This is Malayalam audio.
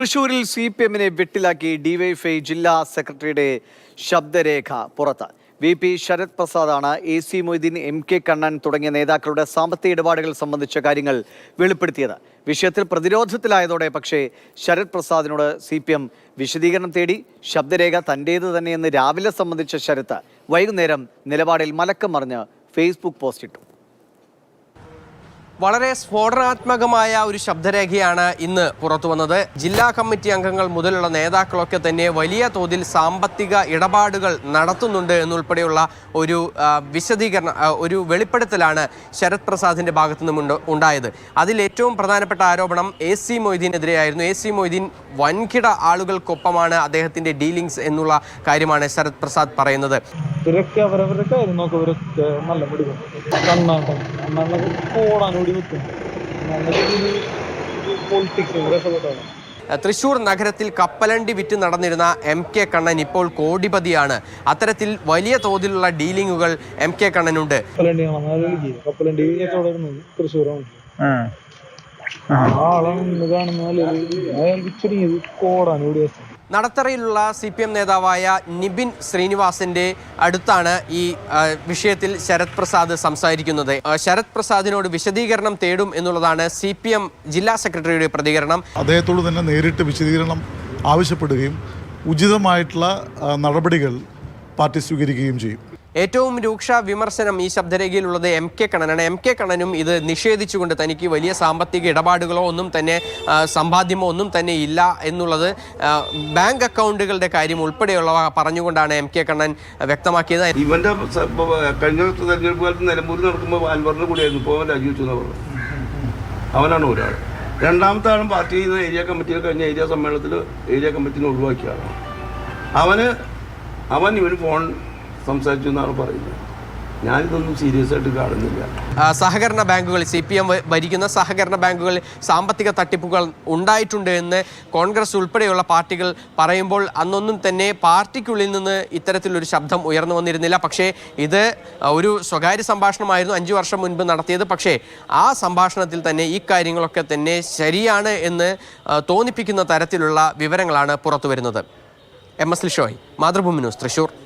തൃശൂരിൽ CPM-നെ വെട്ടിലാക്കി ഡിവൈഎഫ്ഐ ജില്ലാ സെക്രട്ടറിയുടെ ശബ്ദരേഖ പുറത്ത്. VP Sarath പ്രസാദാണ് AC Moideen, MK Kannan തുടങ്ങിയ നേതാക്കളുടെ സാമ്പത്തിക ഇടപാടുകൾ സംബന്ധിച്ച കാര്യങ്ങൾ വെളിപ്പെടുത്തിയത്. വിഷയത്തിൽ പ്രതിരോധത്തിലായതോടെ പക്ഷേ ശരത് പ്രസാദിനോട് CPM വിശദീകരണം തേടി. ശബ്ദരേഖ തൻ്റേത് തന്നെയെന്ന് രാവിലെ സംബന്ധിച്ച ശരത്ത് വൈകുന്നേരം നിലപാടിൽ മലക്കം മറിഞ്ഞ് ഫേസ്ബുക്ക് പോസ്റ്റ് ഇട്ടു. വളരെ സ്ഫോടനാത്മകമായ ഒരു ശബ്ദരേഖയാണ് ഇന്ന് പുറത്തു വന്നത്. ജില്ലാ കമ്മിറ്റി അംഗങ്ങൾ മുതലുള്ള നേതാക്കളൊക്കെ തന്നെ വലിയ തോതിൽ സാമ്പത്തിക ഇടപാടുകൾ നടത്തുന്നുണ്ട് എന്നുൾപ്പെടെയുള്ള ഒരു വിശദീകരണം, ഒരു വെളിപ്പെടുത്തലാണ് ശരത് പ്രസാദിന്റെ ഭാഗത്തു നിന്നും ഉണ്ടായത്. അതിൽ ഏറ്റവും പ്രധാനപ്പെട്ട ആരോപണം AC മൊയ്തീനെതിരെയായിരുന്നു. AC മൊയ്തീൻ വൻകിട ആളുകൾക്കൊപ്പമാണ് അദ്ദേഹത്തിന്റെ ഡീലിങ്സ് എന്നുള്ള കാര്യമാണ് ശരത് പ്രസാദ് പറയുന്നത്. തൃശൂർ നഗരത്തിൽ കപ്പലണ്ടി വിറ്റ് നടന്നിരുന്ന MK കണ്ണൻ ഇപ്പോൾ കോടിപതിയാണ്. അത്തരത്തിൽ വലിയ തോതിലുള്ള ഡീലിങ്ങുകൾ MK കണ്ണനുണ്ട്. നടത്തറയിലുള്ള CPM നേതാവായ നിബിൻ ശ്രീനിവാസിന്റെ അടുത്താണ് ഈ വിഷയത്തിൽ ശരത് പ്രസാദ് സംസാരിക്കുന്നത്. ശരത് പ്രസാദിനോട് വിശദീകരണം തേടും എന്നുള്ളതാണ് CPM ജില്ലാ സെക്രട്ടറിയുടെ പ്രതികരണം. അദ്ദേഹത്തോട് തന്നെ നേരിട്ട് വിശദീകരണം ആവശ്യപ്പെടുകയും ഉചിതമായിട്ടുള്ള നടപടികൾ പാർട്ടി സ്വീകരിക്കുകയും ചെയ്യും. ഏറ്റവും രൂക്ഷ വിമർശനം ഈ ശബ്ദരേഖയിലുള്ളത് MK കണ്ണനാണ്. MK കണ്ണനും ഇത് നിഷേധിച്ചുകൊണ്ട് തനിക്ക് വലിയ സാമ്പത്തിക ഇടപാടുകളോ ഒന്നും തന്നെ സമ്പാദ്യമോ ഒന്നും തന്നെ ഇല്ല എന്നുള്ളത്, ബാങ്ക് അക്കൗണ്ടുകളുടെ കാര്യം ഉൾപ്പെടെയുള്ളവ പറഞ്ഞുകൊണ്ടാണ് MK കണ്ണൻ വ്യക്തമാക്കിയത്. ഇവന്റെ കഴിഞ്ഞ തെരഞ്ഞെടുപ്പ് കാലത്ത് നിലമ്പൂരിൽ നടക്കുമ്പോൾ അൻവറിന് കൂടിയായിരുന്നു ഇപ്പോൾ രാജിവെച്ചു എന്ന് പറഞ്ഞു. അവനാണ് ഒരാൾ. രണ്ടാമത്തെ ആളും പാർട്ടി ചെയ്യുന്ന ഏരിയ കമ്മിറ്റിയിൽ കഴിഞ്ഞ ഏരിയ സമ്മേളനത്തിൽ ഏരിയ കമ്മിറ്റിനെ ഒഴിവാക്കിയാണ്. അവൻ ഇവന് ഫോൺ സംസാരിച്ചു എന്നാണ് പറയുന്നത്. ഞാനിതൊന്നും സീരിയസ് ആയിട്ട് കാണുന്നില്ല. സഹകരണ ബാങ്കുകൾ, CPM ഭരിക്കുന്ന സഹകരണ ബാങ്കുകളിൽ സാമ്പത്തിക തട്ടിപ്പുകൾ ഉണ്ടായിട്ടുണ്ട് എന്ന് കോൺഗ്രസ് ഉൾപ്പെടെയുള്ള പാർട്ടികൾ പറയുമ്പോൾ അന്നൊന്നും തന്നെ പാർട്ടിക്കുള്ളിൽ നിന്ന് ഇത്തരത്തിലൊരു ശബ്ദം ഉയർന്നു വന്നിരുന്നില്ല. പക്ഷേ ഇത് ഒരു സ്വകാര്യ സംഭാഷണമായിരുന്നു 5 വർഷം മുൻപ് നടത്തിയത്. പക്ഷേ ആ സംഭാഷണത്തിൽ തന്നെ ഈ കാര്യങ്ങളൊക്കെ തന്നെ ശരിയാണ് എന്ന് തോന്നിപ്പിക്കുന്ന തരത്തിലുള്ള വിവരങ്ങളാണ് പുറത്തു വരുന്നത്. MS Lishoy, Mathrubhumi news, Thrissur.